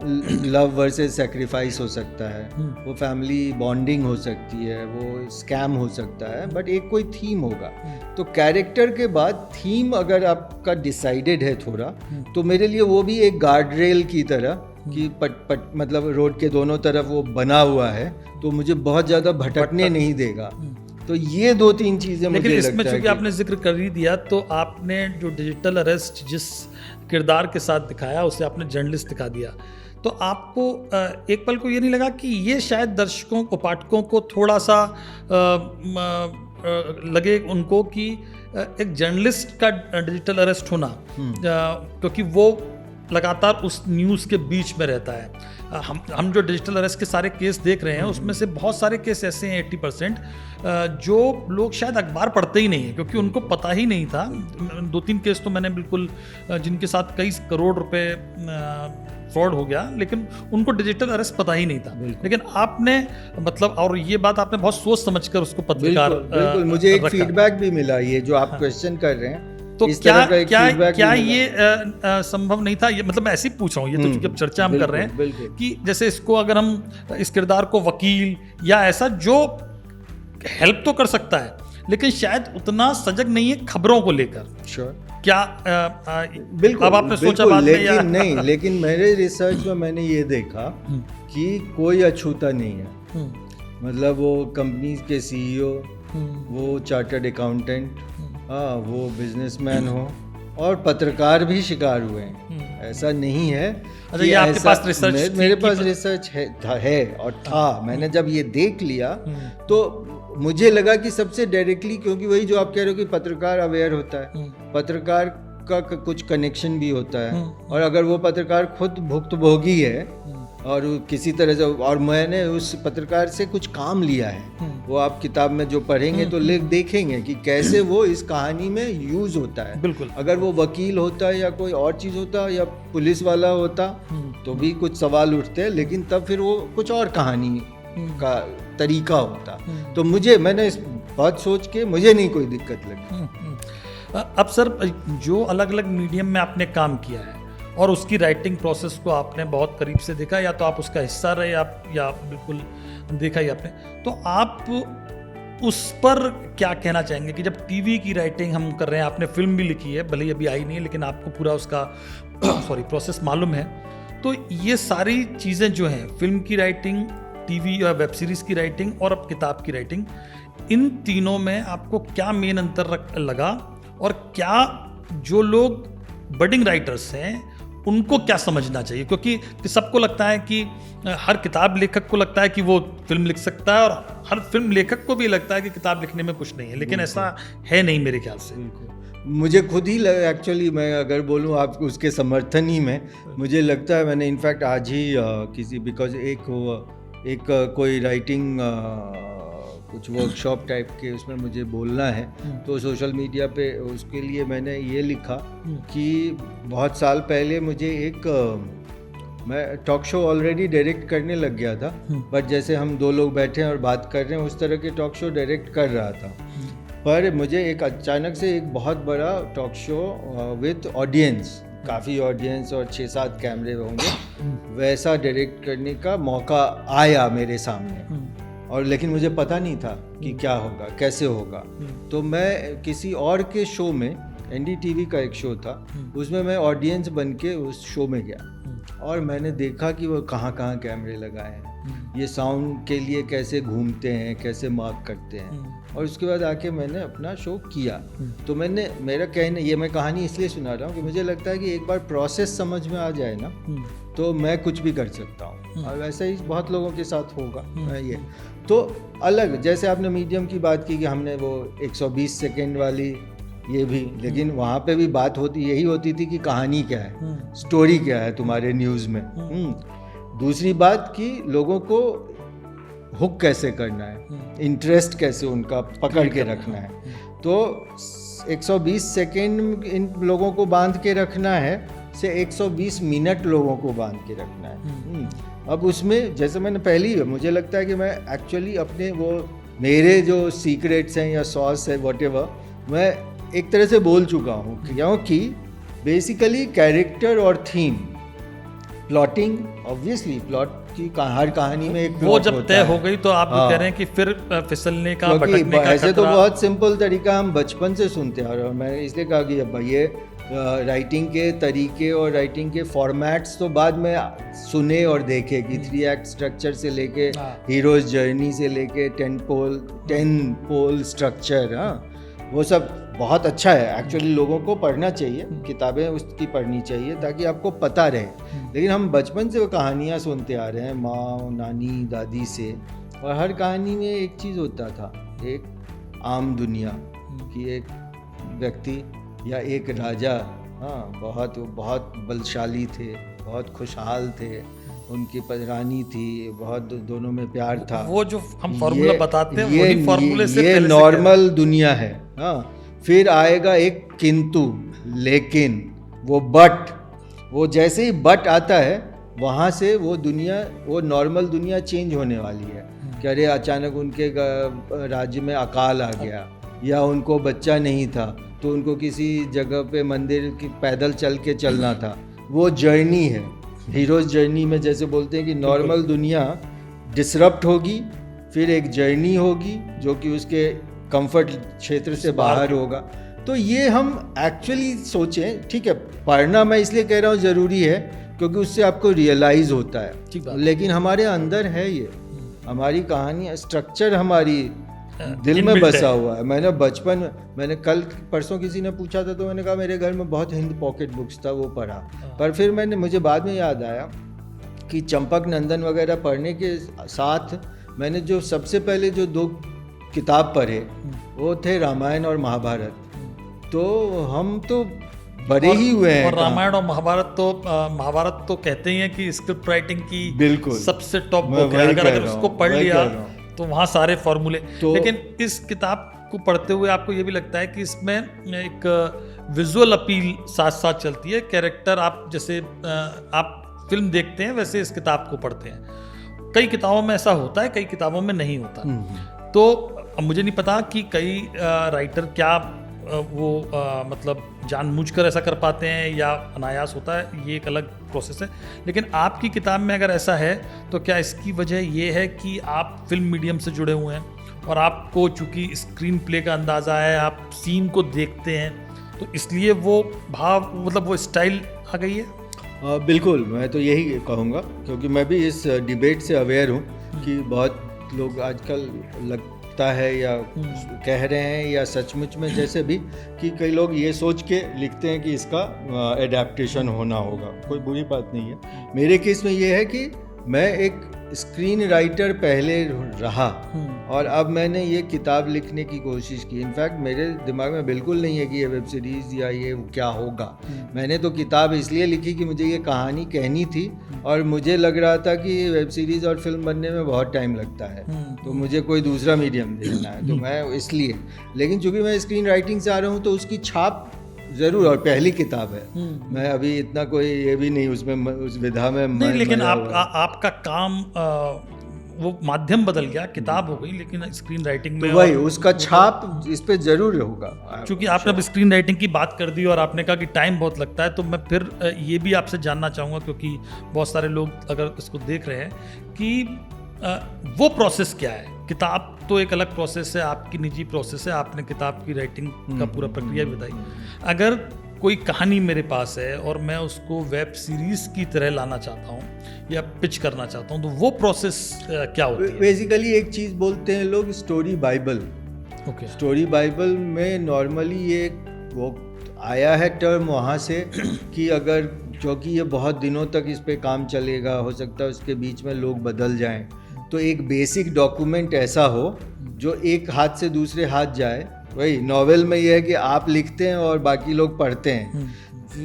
लव वर्सेस सैक्रिफाइस हो सकता है, वो फैमिली बॉन्डिंग हो सकती है, वो स्कैम हो सकता है, बट एक कोई थीम होगा। तो कैरेक्टर के बाद थीम अगर आपका डिसाइडेड है थोड़ा, तो मेरे लिए वो भी एक गार्ड रेल की तरह कि मतलब रोड के दोनों तरफ वो बना हुआ है, तो मुझे बहुत ज़्यादा भटकने नहीं देगा। तो ये 2-3 चीज़ें मुझे लगता है। लेकिन इसमें चूंकि आपने जिक्र कर ही दिया, तो आपने जो डिजिटल अरेस्ट जिस किरदार के साथ दिखाया उसे आपने जर्नलिस्ट दिखा दिया, तो आपको एक पल को ये नहीं लगा कि ये शायद दर्शकों को, पाठकों को थोड़ा सा लगे उनको कि एक जर्नलिस्ट का डिजिटल अरेस्ट होना, क्योंकि वो लगातार उस न्यूज़ के बीच में रहता है। हम जो डिजिटल अरेस्ट के सारे केस देख रहे हैं उसमें से बहुत सारे केस ऐसे हैं 80% जो लोग शायद अखबार पढ़ते ही नहीं है, क्योंकि उनको पता ही नहीं था। 2-3 केस तो मैंने बिल्कुल जिनके साथ कई करोड़ रुपए फ्रॉड हो गया, लेकिन उनको डिजिटल अरेस्ट पता ही नहीं था। लेकिन आपने मतलब, और ये बात आपने बहुत सोच समझकर उसको पत्रकार बिल्कुल मुझे एक फीडबैक भी मिला, ये जो आप क्वेश्चन कर रहे हैं, तो क्या ये संभव नहीं था? ये मतलब मैं ऐसे ही पूछ रहा हूँ, ये तो चूंकि अब चर्चा हम कर रहे हैं कि जैसे इसको अगर हम इस किरदार को वकील या ऐसा जो हेल्प तो कर सकता है, लेकिन शायद उतना सजग नहीं है खबरों को लेकर। श्योर, क्या बिल्कुल अब आपने सोचा बाद में या नहीं? लेकिन मेरे रिसर्च में मैंने ये देखा कि कोई अछूता नहीं है। मतलब वो कंपनी के सीईओ, वो चार्टर्ड अकाउंटेंट, हाँ, वो बिजनेसमैन हो, और पत्रकार भी शिकार हुए हैं। ऐसा नहीं है। अच्छा, ये आपके पास रिसर्च? मेरे पास रिसर्च है और था। मैंने जब ये देख लिया तो मुझे लगा कि सबसे डायरेक्टली, क्योंकि वही जो आप कह रहे हो कि पत्रकार अवेयर होता है, पत्रकार का कुछ कनेक्शन भी होता है, और अगर वो पत्रकार खुद भुक्तभोगी है और किसी तरह से, और मैंने उस पत्रकार से कुछ काम लिया है, वो आप किताब में जो पढ़ेंगे तो देखेंगे कि कैसे वो इस कहानी में यूज होता है। बिल्कुल। अगर वो वकील होता या कोई और चीज़ होता या पुलिस वाला होता तो भी कुछ सवाल उठते हैं, लेकिन तब फिर वो कुछ और कहानी का तरीका होता। तो मैंने इस बात सोच के मुझे नहीं कोई दिक्कत लगी। अब सर, जो अलग अलग मीडियम में आपने काम किया है और उसकी राइटिंग प्रोसेस को आपने बहुत करीब से देखा, या तो आप उसका हिस्सा रहे या बिल्कुल देखा ही आपने, तो आप उस पर क्या कहना चाहेंगे कि जब टीवी की राइटिंग हम कर रहे हैं, आपने फिल्म भी लिखी है, भले ही अभी आई नहीं है, लेकिन आपको पूरा उसका प्रोसेस मालूम है, तो ये सारी चीज़ें जो हैं, फिल्म की राइटिंग, टीवी या वेब सीरीज़ की राइटिंग और अब किताब की राइटिंग, इन तीनों में आपको क्या मेन अंतर लगा, और क्या जो लोग बडिंग राइटर्स हैं उनको क्या समझना चाहिए? क्योंकि सबको लगता है कि हर किताब लेखक को लगता है कि वो फिल्म लिख सकता है, और हर फिल्म लेखक को भी लगता है कि किताब लिखने में कुछ नहीं है, लेकिन ऐसा है नहीं मेरे ख्याल से। मुझे खुद ही एक्चुअली, मैं अगर बोलूँ आप उसके समर्थन ही में, मुझे लगता है, मैंने इनफैक्ट आज ही किसी, बिकॉज एक कोई राइटिंग कुछ वर्कशॉप टाइप के उसमें मुझे बोलना है, तो सोशल मीडिया पे उसके लिए मैंने ये लिखा कि बहुत साल पहले मुझे मैं टॉक शो ऑलरेडी डायरेक्ट करने लग गया था, बट जैसे हम 2 लोग बैठे हैं और बात कर रहे हैं उस तरह के टॉक शो डायरेक्ट कर रहा था, पर मुझे एक अचानक से एक बहुत बड़ा टॉक शो विद ऑडियंस, काफ़ी ऑडियंस और 6-7 कैमरे होंगे, वैसा डायरेक्ट करने का मौका आया मेरे सामने, और लेकिन मुझे पता नहीं था कि क्या होगा, कैसे होगा। तो मैं किसी और के शो में, NDTV का एक शो था, उसमें मैं ऑडियंस बन के उस शो में गया, और मैंने देखा कि वो कहाँ कहाँ कैमरे लगाए हैं, ये साउंड के लिए कैसे घूमते हैं, कैसे मार्क करते हैं, और उसके बाद आके मैंने अपना शो किया। तो मेरा कहना, ये मैं कहानी इसलिए सुना रहा हूँ कि मुझे लगता है कि एक बार प्रोसेस समझ में आ जाए ना, तो मैं कुछ भी कर सकता हूँ, और वैसे ही बहुत लोगों के साथ होगा। ये तो अलग, जैसे आपने मीडियम की बात की कि हमने वो 120 सेकेंड वाली, ये भी, लेकिन वहाँ पे भी बात यही होती थी कि कहानी क्या है, स्टोरी क्या है तुम्हारे न्यूज़ में। दूसरी बात कि लोगों को हुक कैसे करना है, इंटरेस्ट कैसे उनका पकड़ के रखना है। तो 120 सेकेंड इन लोगों को बांध के रखना है से 120 मिनट लोगों को बांध के रखना है। अब उसमें जैसे मैंने पहले, मुझे लगता है कि मैं एक्चुअली अपने वो मेरे जो सीक्रेट्स हैं या सॉस है व्हाटएवर, मैं एक तरह से बोल चुका हूँ, क्योंकि बेसिकली कैरेक्टर और थीम प्लॉटिंग, ऑब्वियसली प्लॉट की हर कहानी में एक वो प्लॉट जब होता तय है। हो गई तो आप हाँ। कह रहे हैं कि फिर फिसलने का, क्योंकि भटकने का ऐसे तो खतरा। बहुत सिंपल तरीका हम बचपन से सुनते आ रहे हैं, और मैंने इसलिए कहा कि अब ये राइटिंग के तरीके और राइटिंग के फॉर्मेट्स तो बाद में सुने और देखे कि 3 एक्ट स्ट्रक्चर से लेके हाँ। हीरोज जर्नी से लेके 10 पोल स्ट्रक्चर, हाँ वो सब बहुत अच्छा है। एक्चुअली लोगों को पढ़ना चाहिए, किताबें उसकी पढ़नी चाहिए ताकि आपको पता रहे। लेकिन हम बचपन से वो कहानियाँ सुनते आ रहे हैं माँ, नानी, दादी से, और हर कहानी में एक चीज़ होता था, एक आम दुनिया कि एक व्यक्ति या एक राजा, हाँ बहुत बलशाली थे, बहुत खुशहाल थे, उनकी रानी थी, बहुत दोनों में प्यार था। वो जो हम फॉर्मूला बताते हैं वही फॉर्मूले से ये पहले से नॉर्मल दुनिया है। हाँ, फिर आएगा एक किंतु, लेकिन, वो बट, वो जैसे ही बट आता है वहाँ से वो दुनिया, वो नॉर्मल दुनिया चेंज होने वाली है कि अरे अचानक उनके राज्य में अकाल आ गया, या उनको बच्चा नहीं था तो उनको किसी जगह पे मंदिर की पैदल चल के चलना था। वो जर्नी है, हीरोज जर्नी में जैसे बोलते हैं कि नॉर्मल दुनिया डिसरप्ट होगी, फिर एक जर्नी होगी जो कि उसके कंफर्ट क्षेत्र से बाहर होगा। तो ये हम एक्चुअली सोचें, ठीक है, पढ़ना मैं इसलिए कह रहा हूँ ज़रूरी है क्योंकि उससे आपको रियलाइज़ होता है, लेकिन हमारे अंदर है ये, हमारी कहानी स्ट्रक्चर हमारी दिल में बसा हुआ है। मैंने बचपन में, मैंने कल परसों किसी ने पूछा था तो मैंने कहा मेरे घर में बहुत हिंद पॉकेट बुक्स था, वो पढ़ा। पर फिर मुझे बाद में याद आया कि चंपक नंदन वगैरह पढ़ने के साथ मैंने जो सबसे पहले जो 2 किताब पढ़े वो थे रामायण और महाभारत। तो हम तो बड़े ही हुए हैं। और रामायण और महाभारत तो कहते ही हैं कि स्क्रिप्ट राइटिंग की बिल्कुल सबसे टॉप बुक है। अगर उसको पढ़ लिया तो वहाँ सारे फॉर्मूले। लेकिन इस किताब को पढ़ते हुए आपको ये भी लगता है कि इसमें एक विजुअल अपील साथ साथ चलती है। कैरेक्टर, आप जैसे आप फिल्म देखते हैं वैसे इस किताब को पढ़ते हैं। कई किताबों में ऐसा होता है, कई किताबों में नहीं होता। तो अब मुझे नहीं पता कि कई राइटर क्या मतलब जानबूझकर ऐसा कर पाते हैं या अनायास होता है, ये एक अलग प्रोसेस है। लेकिन आपकी किताब में अगर ऐसा है तो क्या इसकी वजह ये है कि आप फिल्म मीडियम से जुड़े हुए हैं और आपको चूँकि स्क्रीन प्ले का अंदाज़ा है, आप सीन को देखते हैं, तो इसलिए वो भाव, मतलब वो स्टाइल आ गई है? बिल्कुल, मैं तो यही कहूँगा क्योंकि मैं भी इस डिबेट से अवेयर हूँ कि बहुत लोग आजकल लगता है या कह रहे हैं या सचमुच में जैसे भी कि कई लोग ये सोच के लिखते हैं कि इसका एडेप्टेशन होना होगा। कोई बुरी बात नहीं है। मेरे केस में ये है कि मैं एक स्क्रीन राइटर पहले रहा और अब मैंने ये किताब लिखने की कोशिश की। इनफैक्ट मेरे दिमाग में बिल्कुल नहीं है कि ये वेब सीरीज़ या ये क्या होगा। मैंने तो किताब इसलिए लिखी कि मुझे ये कहानी कहनी थी और मुझे लग रहा था कि वेब सीरीज़ और फिल्म बनने में बहुत टाइम लगता है, तो मुझे कोई दूसरा मीडियम देखना है, तो मैं इसलिए। लेकिन चूँकि मैं स्क्रीन राइटिंग से आ रहा हूँ तो उसकी छाप ज़रूर, और पहली किताब है, मैं अभी इतना कोई ये भी नहीं उसमें उस विधा में नहीं। लेकिन आपका काम वो माध्यम बदल गया, किताब हो गई, लेकिन स्क्रीन राइटिंग में तो वही उसका छाप इस पे जरूर होगा। क्योंकि आपने अब स्क्रीन राइटिंग की बात कर दी और आपने कहा कि टाइम बहुत लगता है, तो मैं फिर ये भी आपसे जानना चाहूँगा, क्योंकि बहुत सारे लोग अगर इसको देख रहे हैं कि वो प्रोसेस क्या है। किताब तो एक अलग प्रोसेस है, आपकी निजी प्रोसेस है, आपने किताब की राइटिंग का पूरा प्रक्रिया भी बताई। अगर कोई कहानी मेरे पास है और मैं उसको वेब सीरीज की तरह लाना चाहता हूँ या पिच करना चाहता हूँ, तो वो प्रोसेस क्या होती है? बेसिकली एक चीज़ बोलते हैं लोग, story Bible. Okay. Story Bible में नॉर्मली ये वो आया है टर्म वहाँ से कि अगर, क्योंकि ये बहुत दिनों तक इस पे काम चलेगा, हो सकता है उसके बीच में लोग बदल जाएं, तो एक बेसिक डॉक्यूमेंट ऐसा हो जो एक हाथ से दूसरे हाथ जाए। वही नॉवेल में ये है कि आप लिखते हैं और बाकी लोग पढ़ते हैं।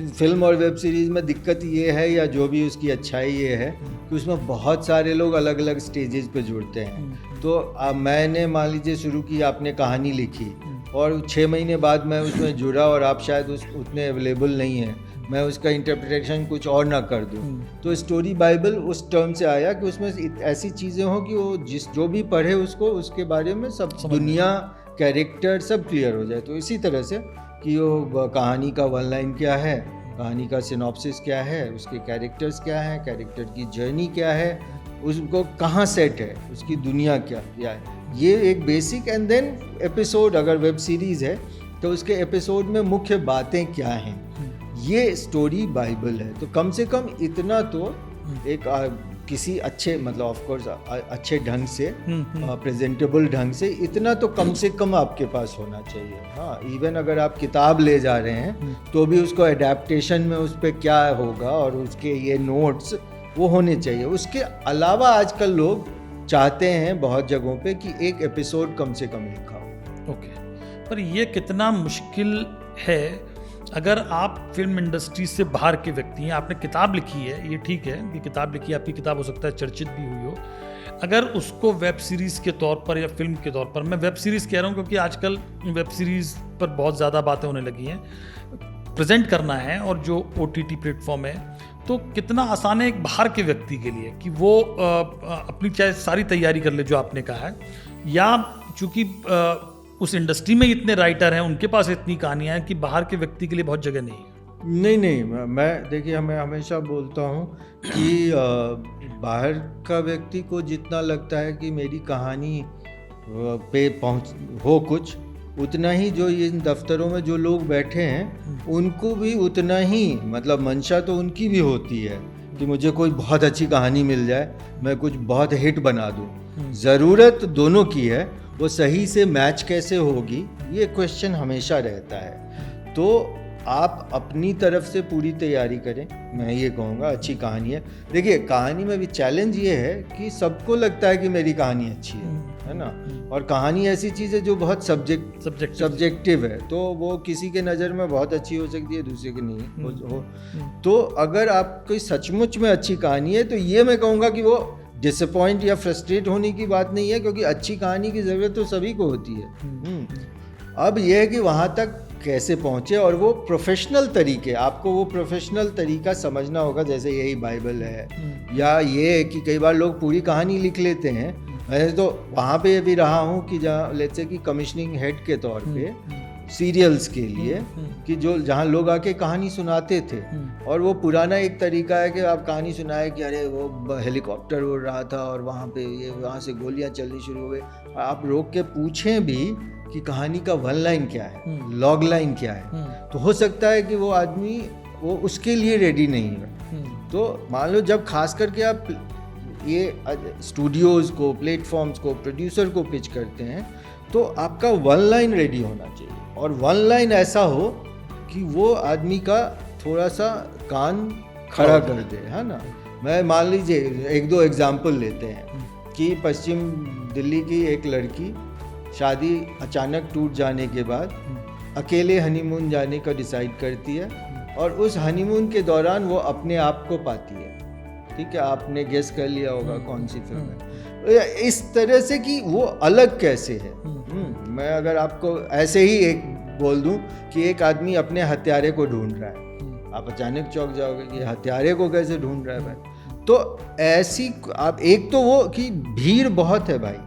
फिल्म और वेब सीरीज़ में दिक्कत ये है, या जो भी उसकी अच्छाई ये है कि उसमें बहुत सारे लोग अलग अलग स्टेजेस पे जुड़ते हैं। तो मैंने मान लीजिए शुरू की, आपने कहानी लिखी और 6 महीने बाद मैं उसमें जुड़ा और आप शायद उतने अवेलेबल नहीं हैं, मैं उसका इंटरप्रिटेशन कुछ और ना कर दूं। तो स्टोरी बाइबल उस टर्म से आया कि उसमें ऐसी चीज़ें हों कि वो जो भी पढ़े उसको उसके बारे में सब दुनिया, कैरेक्टर सब क्लियर हो जाए। तो इसी तरह से कि वो कहानी का 1 लाइन क्या है, कहानी का सिनॉप्सिस क्या है, उसके कैरेक्टर्स क्या हैं, कैरेक्टर की जर्नी क्या है, उसको कहाँ सेट है, उसकी दुनिया क्या है, ये एक बेसिक। एंड देन एपिसोड, अगर वेब सीरीज़ है तो उसके एपिसोड में मुख्य बातें क्या हैं, ये स्टोरी बाइबल है। तो कम से कम इतना तो एक किसी अच्छे, मतलब ऑफ कोर्स अच्छे ढंग से, प्रेजेंटेबल ढंग से, इतना तो कम से कम आपके पास होना चाहिए। हाँ, इवन अगर आप किताब ले जा रहे हैं तो भी उसको एडेप्टेशन में उस पर क्या होगा और उसके ये नोट्स वो होने चाहिए। उसके अलावा आजकल लोग चाहते हैं बहुत जगहों पे कि एक एपिसोड कम से कम लिखा हो। ओके, पर ये कितना मुश्किल है अगर आप फिल्म इंडस्ट्री से बाहर के व्यक्ति हैं। आपने किताब लिखी है, ये ठीक है कि किताब लिखी है, आपकी किताब हो सकता है चर्चित भी हुई हो, अगर उसको वेब सीरीज़ के तौर पर या फिल्म के तौर पर, मैं वेब सीरीज़ कह रहा हूँ क्योंकि आजकल वेब सीरीज़ पर बहुत ज़्यादा बातें होने लगी हैं, प्रेजेंट करना है और जो OTT प्लेटफॉर्म है, तो कितना आसान है एक बाहर के व्यक्ति के लिए कि वो अपनी चाहे सारी तैयारी कर ले जो आपने कहा है, या चूँकि उस इंडस्ट्री में इतने राइटर हैं, उनके पास इतनी कहानियाँ हैं कि बाहर के व्यक्ति के लिए बहुत जगह नहीं है। नहीं, मैं देखिए, मैं हमेशा बोलता हूँ कि बाहर का व्यक्ति को जितना लगता है कि मेरी कहानी पे पहुँच हो कुछ, उतना ही जो इन दफ्तरों में जो लोग बैठे हैं उनको भी उतना ही, मतलब मंशा तो उनकी भी होती है कि मुझे कोई बहुत अच्छी कहानी मिल जाए, मैं कुछ बहुत हिट बना दूँ। ज़रूरत दोनों की है, वो सही से मैच कैसे होगी ये क्वेश्चन हमेशा रहता है। तो आप अपनी तरफ से पूरी तैयारी करें, मैं ये कहूँगा। अच्छी कहानी है, देखिए कहानी में भी चैलेंज ये है कि सबको लगता है कि मेरी कहानी अच्छी है ना, और कहानी ऐसी चीज़ है जो बहुत सब्जेक्टिव है, तो वो किसी के नज़र में बहुत अच्छी हो सकती है, दूसरे की नहीं हो। तो अगर आपकी सचमुच में अच्छी कहानी है तो ये मैं कहूँगा कि वो डिसअपॉइंट या फ्रस्ट्रेट होने की बात नहीं है, क्योंकि अच्छी कहानी की ज़रूरत तो सभी को होती है। अब यह है कि वहाँ तक कैसे पहुँचे, और वो प्रोफेशनल तरीके, आपको वो प्रोफेशनल तरीका समझना होगा। जैसे यही बाइबल है, या ये है कि कई बार लोग पूरी कहानी लिख लेते हैं। मैं तो वहाँ पे भी रहा हूँ कि जहाँ लेट्स से कि कमिश्निंग हेड के तौर पे सीरियल्स के लिए, कि जो जहाँ लोग आके कहानी सुनाते थे, और वो पुराना एक तरीका है कि आप कहानी सुनाए कि अरे वो हेलीकॉप्टर उड़ रहा था और वहाँ पे ये वहाँ से गोलियाँ चलनी शुरू हो गई। आप रोक के पूछें भी कि कहानी का वन लाइन क्या है, लॉग लाइन क्या है, तो हो सकता है कि वो आदमी वो उसके लिए रेडी नहीं है। तो मान लो जब खास करके आप ये स्टूडियोज़ को, प्लेटफॉर्म्स को, प्रोड्यूसर को पिच करते हैं, तो आपका वन लाइन रेडी होना चाहिए, और वन लाइन ऐसा हो कि वो आदमी का थोड़ा सा कान खड़ा कर दे, है ना। मैं मान लीजिए एक दो एग्जाम्पल लेते हैं कि पश्चिम दिल्ली की एक लड़की शादी अचानक टूट जाने के बाद अकेले हनीमून जाने का डिसाइड करती है, और उस हनीमून के दौरान वो अपने आप को पाती है। ठीक है, आपने गेस कर लिया होगा कौन सी फिल्म है। इस तरह से कि वो अलग कैसे है। मैं अगर आपको ऐसे ही एक बोल दूं कि एक आदमी अपने हत्यारे को ढूंढ रहा है, आप अचानक चौंक जाओगे कि हत्यारे को कैसे ढूंढ रहा है भाई। तो ऐसी आप, एक तो वो कि भीड़ बहुत है भाई,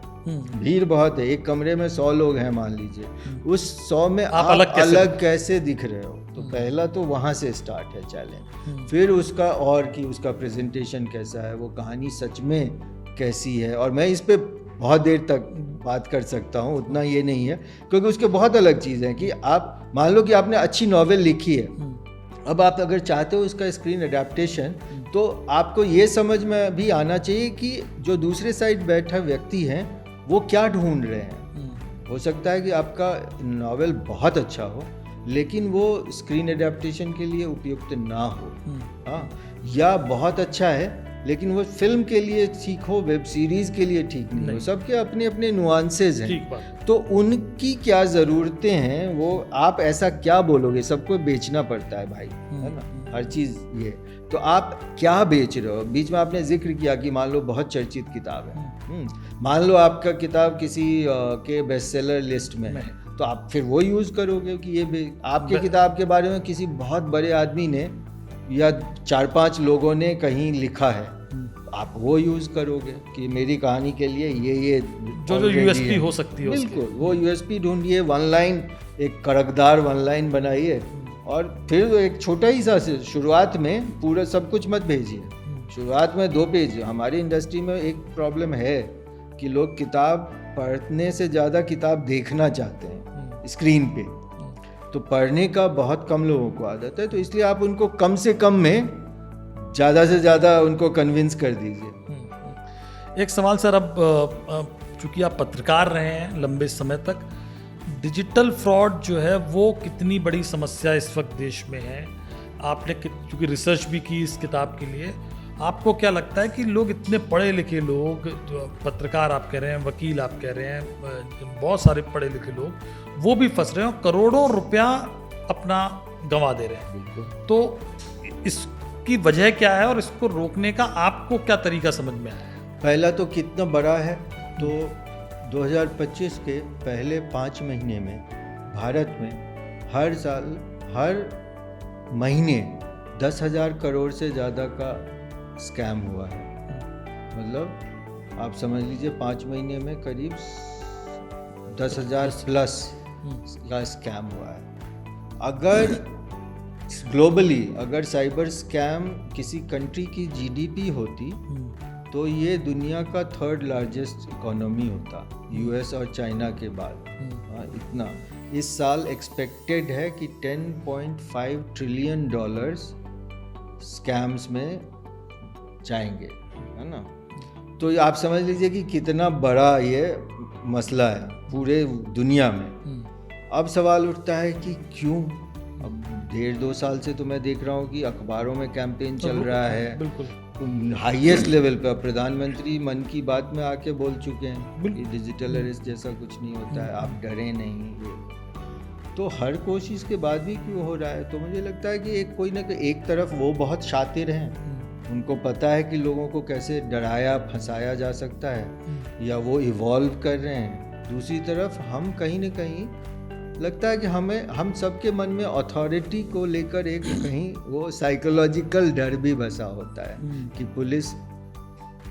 भीड़ बहुत है, एक कमरे में 100 लोग हैं मान लीजिए, उस 100 में आप अलग कैसे दिख रहे हो। तो पहला तो वहाँ से स्टार्ट है चैलेंज। फिर उसका और कि उसका प्रेजेंटेशन कैसा है, वो कहानी सच में कैसी है। और मैं इस पे बहुत देर तक बात कर सकता हूँ, उतना ये नहीं है, क्योंकि उसके बहुत अलग चीज़ है कि आप मान लो कि आपने अच्छी नॉवेल लिखी है, अब आप अगर चाहते हो उसका स्क्रीन अडेप्टेशन, तो आपको ये समझ में भी आना चाहिए कि जो दूसरे साइड बैठा व्यक्ति हैं वो क्या ढूंढ रहे हैं। हो सकता है कि आपका नॉवेल बहुत अच्छा हो, लेकिन वो स्क्रीन एडेप्टेशन के लिए उपयुक्त ना हो, हाँ, या बहुत अच्छा है लेकिन वो फिल्म के लिए ठीक हो, वेब सीरीज के लिए ठीक नहीं हो। सबके अपने अपने नुआंसेज हैं, तो उनकी क्या ज़रूरतें हैं, वो आप ऐसा क्या बोलोगे। सबको बेचना पड़ता है भाई, है ना, हर चीज़ ये। तो आप क्या बेच रहे हो। बीच में आपने जिक्र किया कि मान लो बहुत चर्चित किताब है, मान लो आपका किताब किसी के बेस्ट सेलर लिस्ट में है, तो आप फिर वो यूज़ करोगे कि ये आपके किताब के बारे में किसी बहुत बड़े आदमी ने या 4-5 लोगों ने कहीं लिखा है, आप वो यूज़ करोगे कि मेरी कहानी के लिए ये जो यूएसपी हो सकती है। बिल्कुल, वो यूएसपी ढूंढिए, वन लाइन, एक कड़कदार वन लाइन बनाइए, और फिर एक छोटा ही सा शुरुआत में पूरा सब कुछ मत भेजिए, शुरुआत में 2 पेज। हमारी इंडस्ट्री में एक प्रॉब्लम है कि लोग किताब पढ़ने से ज़्यादा किताब देखना चाहते हैं स्क्रीन पे, तो पढ़ने का बहुत कम लोगों को आदत है, तो इसलिए आप उनको कम से कम में ज़्यादा से ज़्यादा उनको कन्विंस कर दीजिए। एक सवाल सर, अब चूंकि आप पत्रकार रहे हैं लंबे समय तक, डिजिटल फ्रॉड जो है वो कितनी बड़ी समस्या इस वक्त देश में है? आपने चूंकि रिसर्च भी की इस किताब के लिए, आपको क्या लगता है कि लोग इतने पढ़े लिखे लोग, जो पत्रकार आप कह रहे हैं, वकील आप कह रहे हैं, बहुत सारे पढ़े लिखे लोग, वो भी फंस रहे हैं और करोड़ों रुपया अपना गंवा दे रहे हैं, तो इसकी वजह क्या है और इसको रोकने का आपको क्या तरीका समझ में आया? पहला तो कितना बड़ा है, तो 2025 के पहले 5 महीने में भारत में हर साल हर महीने 10,000 करोड़ से ज़्यादा का स्कैम हुआ है। मतलब आप समझ लीजिए 5 महीने में करीब 10,000 प्लस का स्कैम हुआ है। अगर ग्लोबली अगर साइबर स्कैम किसी कंट्री की जीडीपी होती तो ये दुनिया का 3rd लार्जेस्ट इकोनॉमी होता, यूएस और चाइना के बाद। इतना इस साल एक्सपेक्टेड है कि $10.5 ट्रिलियन स्कैम्स में जाएंगे, है ना। तो आप समझ लीजिए कि कितना बड़ा ये मसला है पूरे दुनिया में। अब सवाल उठता है कि क्यों? अब 1.5-2 साल से तो मैं देख रहा हूँ कि अखबारों में कैंपेन चल रहा है, बिल्कुल हाईएस्ट लेवल पर। प्रधानमंत्री मन की बात में आके बोल चुके हैं कि डिजिटल अरेस्ट जैसा कुछ नहीं होता है, आप डरे नहीं। तो हर कोशिश के बाद भी क्यों हो रहा है? तो मुझे लगता है कि कोई ना कोई एक तरफ वो बहुत शातिर हैं, उनको पता है कि लोगों को कैसे डराया फंसाया जा सकता है, या वो इवॉल्व कर रहे हैं। दूसरी तरफ हम कहीं ना कहीं लगता है कि हम सबके मन में अथॉरिटी को लेकर एक कहीं वो साइकोलॉजिकल डर भी बसा होता है कि पुलिस,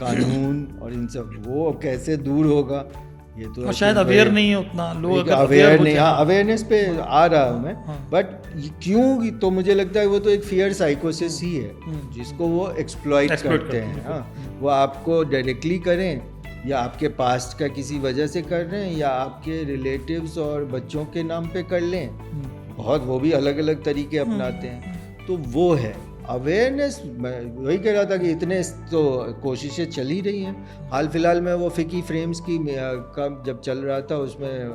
कानून और इन सब वो कैसे दूर होगा। ये तो शायद अवेयर नहीं है उतना लोग, अवेयर नहीं। हाँ, अवेयरनेस पे आ रहा हूँ मैं, बट क्यों? तो मुझे लगता है वो तो एक फियर साइकोसिस ही है जिसको वो एक्सप्लॉइट करते हैं। हाँ, वो आपको डायरेक्टली करें या आपके पास्ट का किसी वजह से कर रहे हैं, या आपके रिलेटिव्स और बच्चों के नाम पे कर लें, बहुत वो भी अलग अलग तरीके अपनाते हैं। तो वो है अवेयरनेस। मैं वही कह रहा था कि इतने तो कोशिशें चल ही रही हैं। हाल फिलहाल में वो फिकी फ्रेम्स की का जब चल रहा था, उसमें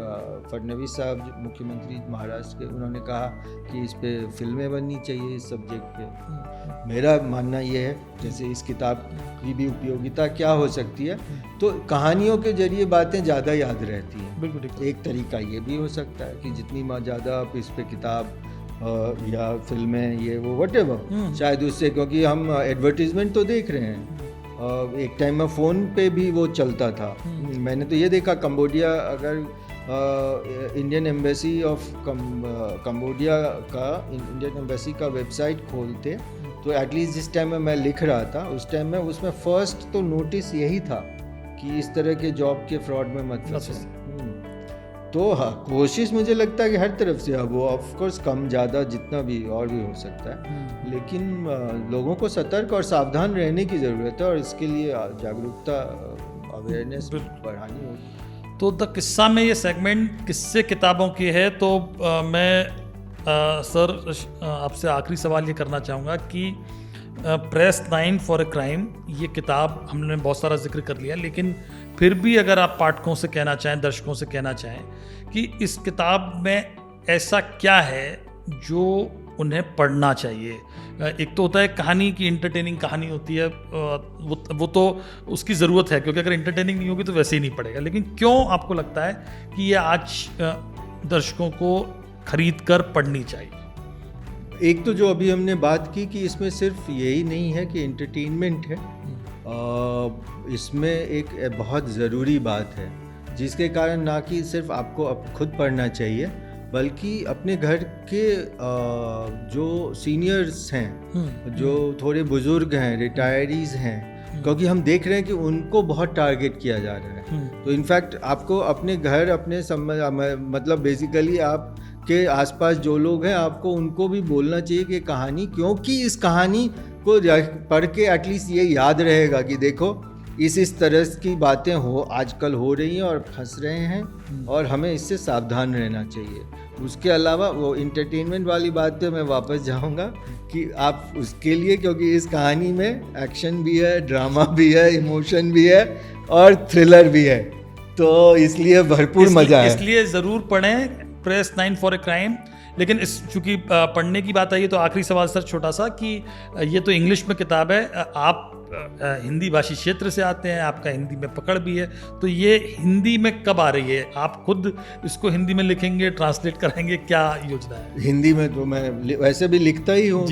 फडणवीस साहब मुख्यमंत्री महाराष्ट्र के, उन्होंने कहा कि इस पे फिल्में बननी चाहिए इस सब्जेक्ट पे। मेरा मानना ये है, जैसे इस किताब की भी उपयोगिता क्या हो सकती है, तो कहानियों के जरिए बातें ज़्यादा याद रहती हैं। बिल्कुल, एक तरीका ये भी हो सकता है कि जितनी ज़्यादा आप इस पे किताब या फिल्में ये वो व्हाटएवर, शायद उससे, क्योंकि हम एडवर्टीजमेंट तो देख रहे हैं, एक टाइम में फ़ोन पे भी वो चलता था। मैंने तो ये देखा कंबोडिया, अगर इंडियन एम्बेसी ऑफ कंबोडिया का इंडियन एम्बेसी का वेबसाइट खोलते तो एटलीस्ट जिस टाइम में मैं लिख रहा था उस टाइम में उसमें फर्स्ट तो नोटिस यही था कि इस तरह के जॉब के फ्रॉड में मत फंसे। तो हाँ, कोशिश मुझे लगता है कि हर तरफ से, अब वो ऑफ कोर्स कम ज़्यादा जितना भी और भी हो सकता है, लेकिन लोगों को सतर्क और सावधान रहने की ज़रूरत है और इसके लिए जागरूकता, अवेयरनेस बढ़ानी होगी। तो द किस्सा में ये सेगमेंट किस्से किताबों की है, तो मैं सर आपसे आखिरी सवाल ये करना चाहूँगा कि प्रेस 9 फॉर ए क्राइम, ये किताब हमने बहुत सारा जिक्र कर लिया, लेकिन फिर भी अगर आप पाठकों से कहना चाहें, दर्शकों से कहना चाहें कि इस किताब में ऐसा क्या है जो उन्हें पढ़ना चाहिए। एक तो होता है कहानी की, इंटरटेनिंग कहानी होती है, वो तो उसकी ज़रूरत है, क्योंकि अगर इंटरटेनिंग नहीं होगी तो वैसे ही नहीं पड़ेगा। लेकिन क्यों आपको लगता है कि ये आज दर्शकों को खरीद कर पढ़नी चाहिए? एक तो जो अभी हमने बात की कि इसमें सिर्फ यही नहीं है कि एंटरटेनमेंट है, इसमें एक बहुत ज़रूरी बात है जिसके कारण ना कि सिर्फ आपको खुद पढ़ना चाहिए, बल्कि अपने घर के जो सीनियर्स हैं, जो थोड़े बुज़ुर्ग हैं, रिटायरीज़ हैं, क्योंकि हम देख रहे हैं कि उनको बहुत टारगेट किया जा रहा है। तो इनफैक्ट आपको अपने घर, अपने मतलब बेसिकली आप के आसपास जो लोग हैं आपको उनको भी बोलना चाहिए कि कहानी, क्योंकि इस कहानी को पढ़ के एटलीस्ट ये याद रहेगा कि देखो इस तरह की बातें आजकल हो रही हैं और फंस रहे हैं और हमें इससे सावधान रहना चाहिए। उसके अलावा वो इंटरटेनमेंट वाली बात पे मैं वापस जाऊंगा कि आप उसके लिए, क्योंकि इस कहानी में एक्शन भी है, ड्रामा भी है, इमोशन भी है और थ्रिलर भी है, तो इसलिए भरपूर मजा है। इसलिए ज़रूर पढ़ें प्रेस 9 फॉर ए क्राइम। लेकिन चूँकि पढ़ने की बात आई है तो आखिरी सवाल सर छोटा सा कि ये तो इंग्लिश में किताब है, आप हिंदी भाषी क्षेत्र से आते हैं, आपका हिंदी में पकड़ भी है, तो ये हिंदी में कब आ रही है? आप खुद इसको हिंदी में लिखेंगे, ट्रांसलेट करेंगे, क्या योजना है? हिंदी में तो मैं वैसे भी लिखता ही हूँ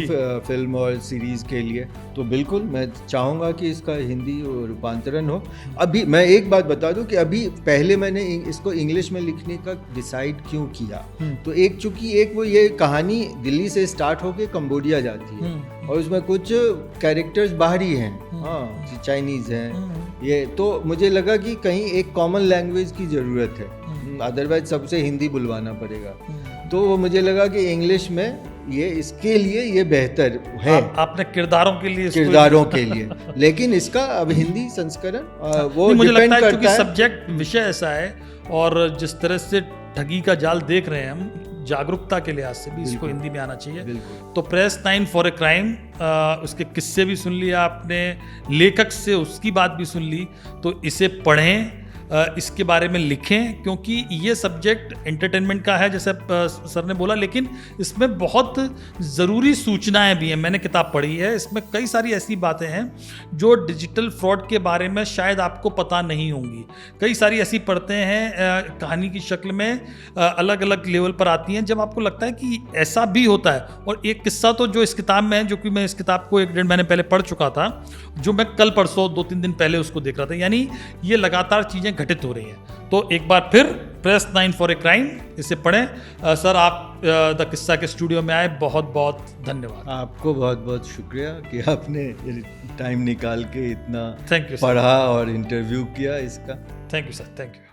फिल्म और सीरीज़ के लिए, तो बिल्कुल मैं चाहूँगा कि इसका हिंदी रूपांतरण हो। अभी मैं एक बात बता दूँ कि अभी पहले मैंने इसको इंग्लिश में लिखने का डिसाइड क्यों किया, तो चूँकि वो ये कहानी दिल्ली से स्टार्ट होके कंबोडिया जाती है और उसमें कुछ कैरेक्टर्स बाहरी हैं, हाँ चाइनीज़ हैं, ये तो मुझे लगा कि कहीं एक कॉमन लैंग्वेज की ज़रूरत है, अदरवाइज सबसे हिंदी बुलवाना पड़ेगा, तो मुझे लगा कि इंग्लिश में ये इसके लिए ये बेहतर है। आपने किरदारों के लिए लेकिन इसका अब हिंदी संस्करण वो मुझे लगता है क्योंकि सब्जेक्ट विषय ऐसा है और जिस तरह से ठगी का जाल देख रहे हैं हम, जागरूकता के लिहाज से भी इसको हिंदी में आना चाहिए। तो प्रेस 9 फॉर ए क्राइम, उसके किस्से भी सुन लिए आपने, लेखक से उसकी बात भी सुन ली, तो इसे पढ़ें, इसके बारे में लिखें, क्योंकि ये सब्जेक्ट एंटरटेनमेंट का है जैसे सर ने बोला, लेकिन इसमें बहुत ज़रूरी सूचनाएं भी हैं। मैंने किताब पढ़ी है, इसमें कई सारी ऐसी बातें हैं जो डिजिटल फ्रॉड के बारे में शायद आपको पता नहीं होंगी। कई सारी ऐसी परतें हैं कहानी की शक्ल में, अलग अलग लेवल पर आती हैं, जब आपको लगता है कि ऐसा भी होता है। और एक किस्सा तो जो इस किताब में है, जो कि मैं इस किताब को 1-1.5 महीने पहले पढ़ चुका था, जो मैं कल परसों 2-3 दिन पहले उसको देख रहा था, यानी ये लगातार चीज़ें घटित हो रही हैं। तो एक बार फिर प्रेस 9 फॉर ए क्राइम, इसे पढ़ें। सर आप द किस्सा के स्टूडियो में आए, बहुत बहुत धन्यवाद। आपको बहुत बहुत शुक्रिया कि आपने टाइम निकाल के इतना थैंक यू पढ़ा और इंटरव्यू किया इसका। Thank you sir, thank you.